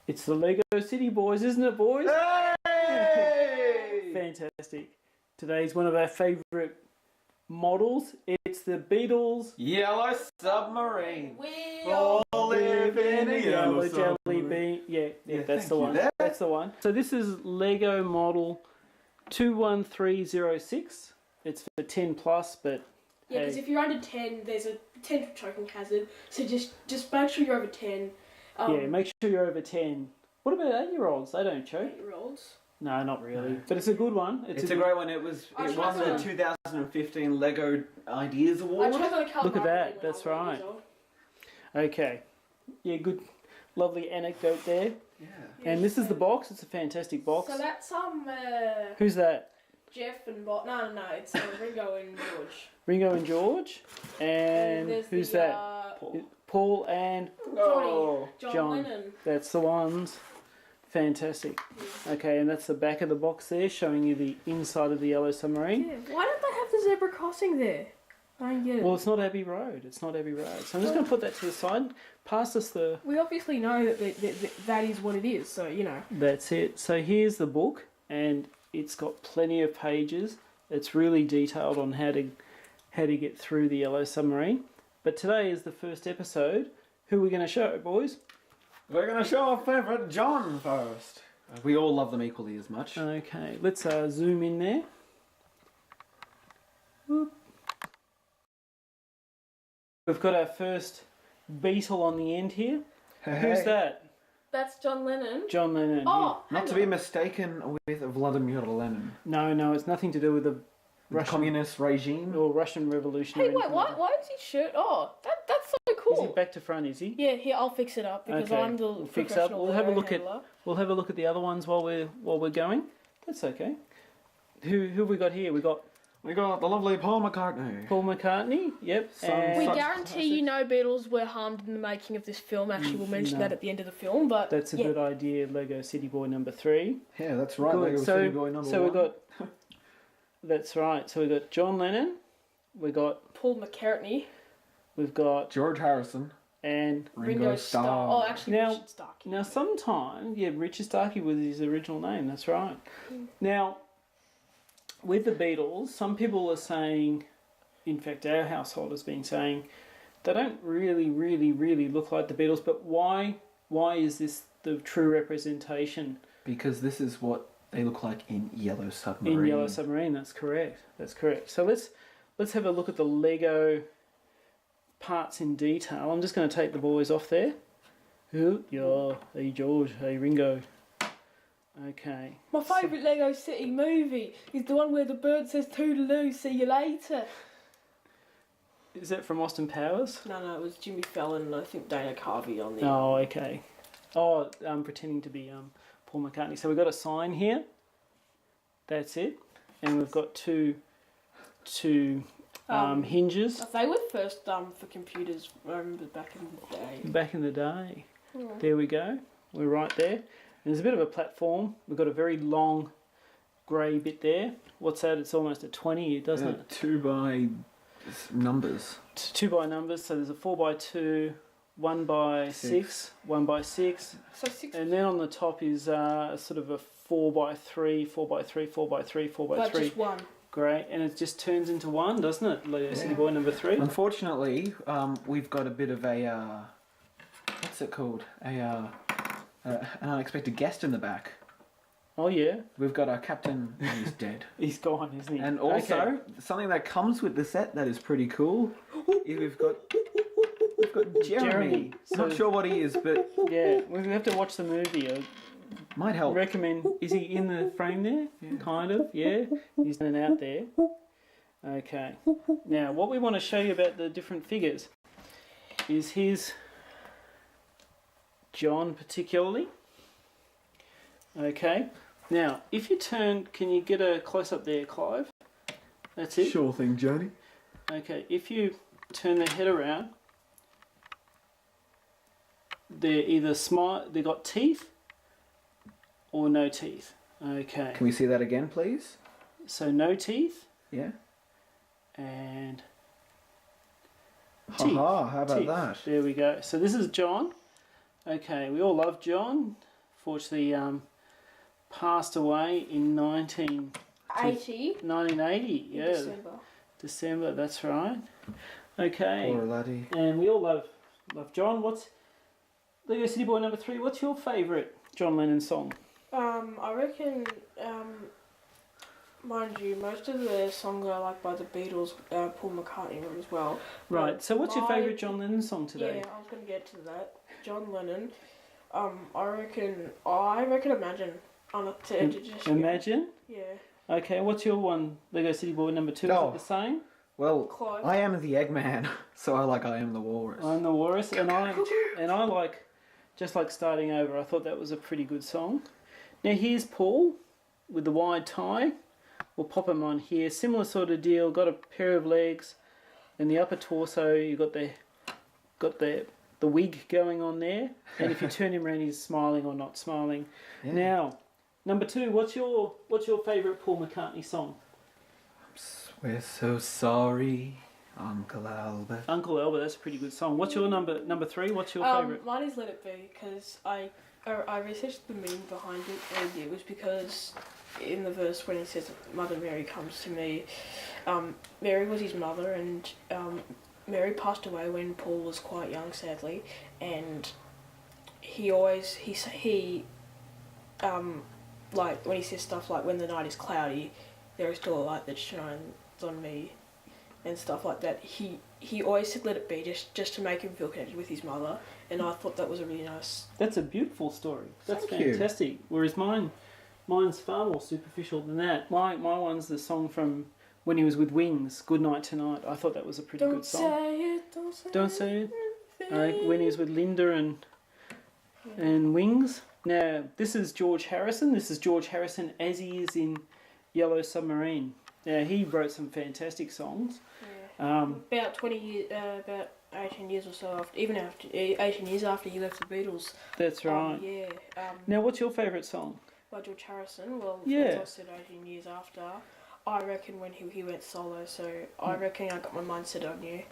It's the Legocityboys, isn't it, boys? Hey! Fantastic. Today's one of our favourite models. It's the Beatles. Yellow Submarine. We all live in a yellow jelly submarine. bean. Yeah, that's thank the you one. there. That's the one. So this is Lego model 21306. It's for 10 plus, but Yeah, because if you're under 10, there's a potential choking hazard. So just make sure you're over 10. yeah, make sure you're over 10. What about 8-year-olds? They don't choke. 8-year-olds. No, not really. But it's a good one. It's a great one. It won the 2015 Lego Ideas Award. I chose on a colour Look at that. marker when I That's was 8 years right. old. Okay. Yeah, good, lovely anecdote there. Yeah. And this is the box. It's a fantastic box. So that's Who's that? Jeff and Bob. No, it's Ringo and George. Ringo and George. And there's who's the, that? Paul and Oh. John Lennon. That's the ones. Fantastic. Okay, and that's the back of the box there, showing you the inside of the Yellow Submarine. Yeah. Why don't they have the zebra crossing there? I don't get it. Well, it's not Abbey Road. It's not Abbey Road. So I'm just going to put that to the side. Pass us the... We obviously know that is what it is, so you know. That's it. So here's the book, and it's got plenty of pages. It's really detailed on how to get through the Yellow Submarine. But today is the first episode. Who are we going to show, boys? We're going to show our favourite John first. We all love them equally as much. Okay, let's zoom in there. Whoop. We've got our first Beatle on the end here. Hey. Who's that? That's John Lennon. John Lennon. Oh, Not to be mistaken with Vladimir Lenin. No, it's nothing to do with the The communist regime. or Russian Revolution. Hey, or wait, anything like why is his shirt? Oh, that's so that. cool. Is he back to front? Is he? Yeah, here I'll fix it up because Okay, I'm the we'll fix up. professional We'll have a Lego look at. handler. We'll have a look at the other ones while we're going. That's okay. Who have we got here? We got We got the lovely Paul McCartney. Paul McCartney. Yep. Some- and We Such guarantee you no Beatles were harmed in the making of this film. Actually, we'll mention that at the end of the film. But that's a yeah. good idea. Lego City Boy number 3. Yeah, that's right. Good. Lego City Boy number so we one. got. That's right. So we got John Lennon. We got. Paul McCartney, We've got George Harrison. and Ringo Starr. Oh, actually, Now- Richard Starkey. now sometimes Richard Starkey was his original name. That's right. Now, with the Beatles, some people are saying, in fact, our household has been saying, they don't really look like the Beatles. But why is this the true representation Because this is what they look like in Yellow Submarine. in Yellow Submarine? That's correct. That's correct. So let's have a look at the Lego parts in detail. I'm just going to take the boys off there. Hey George, hey Ringo. Okay. My favourite Lego City movie is the one where the bird says "Toodaloo, see you later." Is that from Austin Powers? No, it was Jimmy Fallon and I think Dana Carvey on the. Oh, okay. Oh, pretending to be Paul McCartney. So we've got a sign here. That's it. And we've got two hinges. They were first for computers. I remember back in the day. Back in the day. Yeah. There we go. We're right there. And there's a bit of a platform. We've got a very long grey bit there. What's that? It's almost a 20, doesn't it? 2 by numbers. 2 by numbers. So there's a 4 by 2, 1 by 6, 1 by 6. So 6. And then on the top is sort of a 4 by 3, 4 by 3, 4 by 3, 4 by But 3. just one. Great, and it just turns into one, doesn't it? Lego City Boy number 3. Unfortunately, we've got a bit of a what's it called? An unexpected guest in the back. Oh yeah, We've got our captain, and he's dead. he's gone, isn't he? And also Okay. something that comes with the set that is pretty cool. We've got Jeremy. So- Not sure what he is, but Yeah, we have to watch the movie. I might help. recommend. Is he in the frame there? Yeah. Kind of. Yeah, he's in and out there. Okay. Now, what we want to show you about the different figures is his John particularly. Okay. Now, if you turn, can you get a close up there, Clive? That's it. Sure thing, Johnny. Okay, if you turn their head around, they're either smart, they got teeth, or no teeth. Okay, Can we see that again, please? so no teeth Yeah. and teeth. Haha, how about Teeth. that? There we go. So this is John. Okay, we all love John. unfortunately passed away in 80 1980. in Yeah, December. December. That's right. Okay. Poor laddie. And we all love John. What's Lego City Boy number 3? What's your favourite John Lennon song? I reckon, mind you, most of the songs I like by the Beatles, Paul McCartney wrote as well. Right. So what's your my- favourite John Lennon song today? Yeah, I was going to get to that. John Lennon. I reckon Imagine. Imagine. Yeah. Okay. What's your one? Lego City Boy number 2. Oh. Is it the same? Well, Close. I am the Eggman, so I like I Am the Walrus. I'm the Walrus, and I like Just Like Starting Over. I thought that was a pretty good song. Now here's Paul with the wide tie. We'll pop him on here. Similar sort of deal. Got a pair of legs, and the upper torso. You got the wig going on there. And if you turn him around, he's smiling or not smiling. Yeah. Now, number 2. What's your favourite Paul McCartney song? We're so sorry, Uncle Albert. Uncle Albert. That's a pretty good song. What's your number 3? What's your favourite? Mine is Let It Be, because I researched the meaning behind it, and it was because in the verse when he says Mother Mary comes to me, Mary was his mother, and Mary passed away when Paul was quite young, sadly, and he like when he says stuff like when the night is cloudy, there is still a light that shines on me, and stuff like that. He always said let it be just to make him feel connected with his mother, and I thought that was a really nice. That's a beautiful story. That's Thank you. fantastic. Whereas mine's far more superficial than that. My one's the song from when he was with Wings, Good Night Tonight. I thought that was a pretty Don't good song. say it, Don't say it. When he was with Linda and Wings. Now, this is George Harrison. This is George Harrison as he is in Yellow Submarine. Now, he wrote some fantastic songs. Yeah. About 20 years, about 18 years or so after, 18 years after he left the Beatles. That's right. Yeah. Now, what's your favourite song? By George Harrison. Well, Yeah. as I said, 18 years after. I reckon when he went solo, so I reckon I Got My Mind Set on You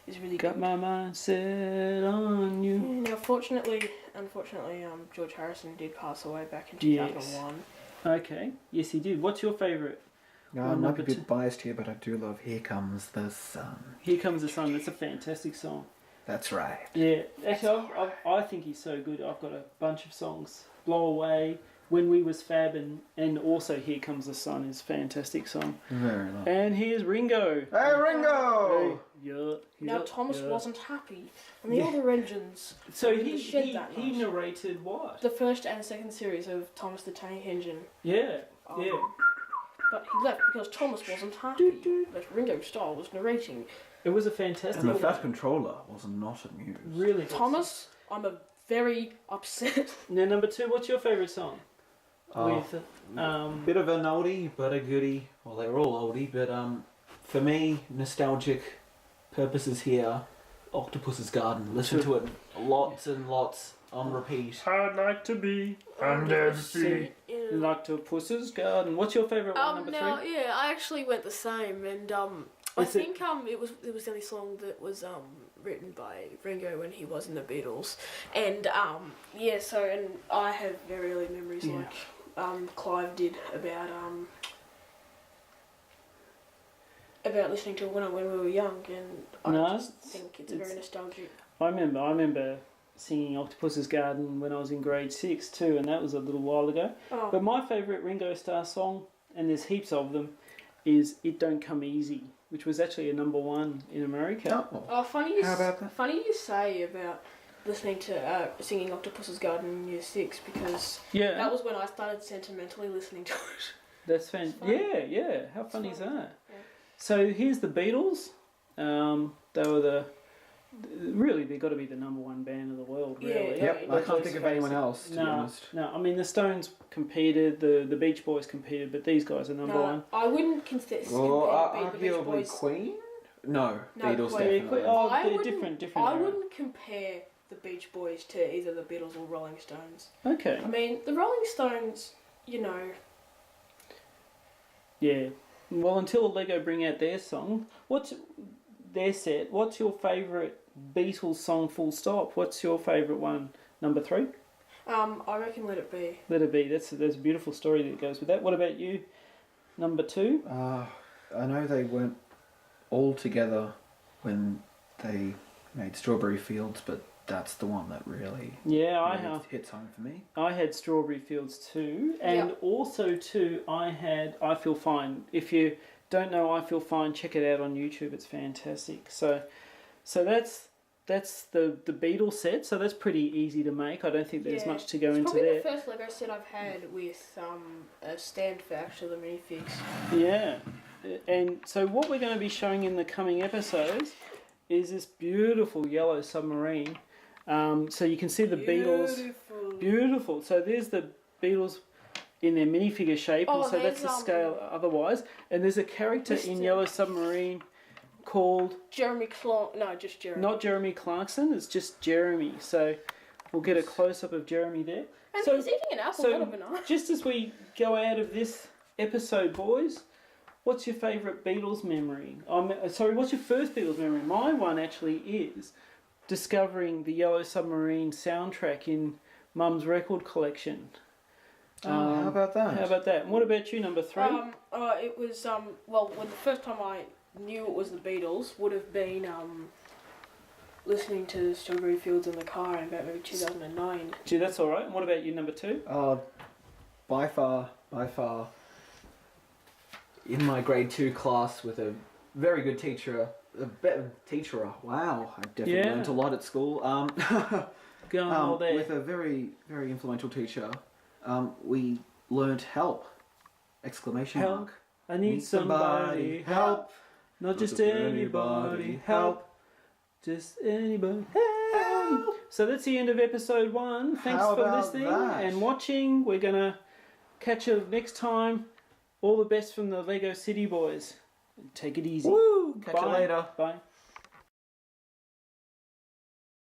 is really Got good. my mind set on you. Now, unfortunately, George Harrison did pass away back in Yes. 2001. Okay. Yes, he did. What's your favourite? No, Well, I might be a number bit two. biased here, but I do love Here Comes the Sun. Here Comes the Sun. That's a fantastic song. That's right. Yeah, actually, I think he's so good. I've got a bunch of songs. Blow Away, When We Was Fab, and also Here Comes the Sun is a fantastic song. Very nice. And here's Ringo. Hey, Ringo! Now, Thomas wasn't happy, and the Yeah. other engines. So in the shed that he night. narrated what? The first and second series of Thomas the Tank Engine. Yeah, yeah. But he left because Thomas wasn't happy. But Ringo Starr was narrating. It was a fantastic And the one. Fat Controller was not amused. Really good Thomas, I'm a very upset. song. Now, number 2, what's your favourite song? Oh, With, bit of an oldie, but a goodie. Well, they're all oldie, but for me, nostalgic purposes here, Octopus's Garden. Listen to it lots and lots on repeat. I'd like to be under the sea. Like to Puss's Garden. What's your favourite one, number 3? Yeah, I actually went the same, and I think it was the only song that was written by Ringo when he was in the Beatles, and and I have very early memories like Clive did about listening to it when we were young, and I just think it's very nostalgic. I remember singing Octopus's Garden when I was in grade 6 too, and that was a little while ago. Oh. But my favourite Ringo Starr song, and there's heaps of them, is It Don't Come Easy, which was actually a number 1 in America. Oh, funny How about that? Funny you say about listening to singing Octopus's Garden in Year 6, because Yeah, that was when I started sentimentally listening to it. that's funny. Yeah. How funny is funny. that? Yeah. So here's the Beatles. They were really, they've got to be the number 1 band in the world, really. Yeah, Yep, I can't think of anyone else, to be honest. No, I mean, the Stones competed, the Beach Boys competed, but these guys are number 1. I wouldn't consider Well, the Beach arguably Boys. Queen? No, No, Beatles Queen. definitely. Oh, I they're wouldn't- different. I era. wouldn't compare the Beach Boys to either the Beatles or Rolling Stones. Okay. I mean, the Rolling Stones, Yeah. Well, until Lego bring out their song, what's your favourite Beatles song? Full stop. What's your favourite one? Number 3. I reckon Let It Be. Let It Be. There's a beautiful story that goes with that. What about you? Number 2? I know they weren't all together when they made Strawberry Fields, but that's the one that really hits home for me. I had Strawberry Fields too, and also too I had I Feel Fine. If you don't know I Feel Fine, check it out on YouTube. It's fantastic. So that's the Beatles set. So that's pretty easy to make. I don't think there's much to go into there. It's probably the first Lego set I've had with a stand for actually the minifigs. Yeah, and so what we're going to be showing in the coming episodes is this beautiful yellow submarine. So you can see the Beatles. Beautiful. So there's the Beatles in their minifigure shape, and so that's the scale otherwise. And there's a character in Yellow Submarine called... just Jeremy. Not Jeremy Clarkson, it's just Jeremy. So we'll get a close-up of Jeremy there. And so, he's eating an apple, not a banana. Just as we go out of this episode, boys, what's your favourite Beatles memory? What's your first Beatles memory? My one actually is discovering the Yellow Submarine soundtrack in Mum's record collection. How about that? And what about you, number 3? It was when the first time I knew it was the Beatles would have been listening to Strawberry Fields in the car in about maybe 2009. Gee, that's all right. And what about you, number 2? By far, in my grade 2 class with a very good teacher, wow, I definitely learned a lot at school. With a very, very influential teacher, we learnt help! Exclamation help. mark. I need somebody. Help. Not just anybody. Help. Just anybody. Help. So that's the end of episode 1. Thanks for listening and watching. We're going to catch you next time. All the best from the Legocityboys. Take it easy. Woo! Catch you Bye. later. Bye.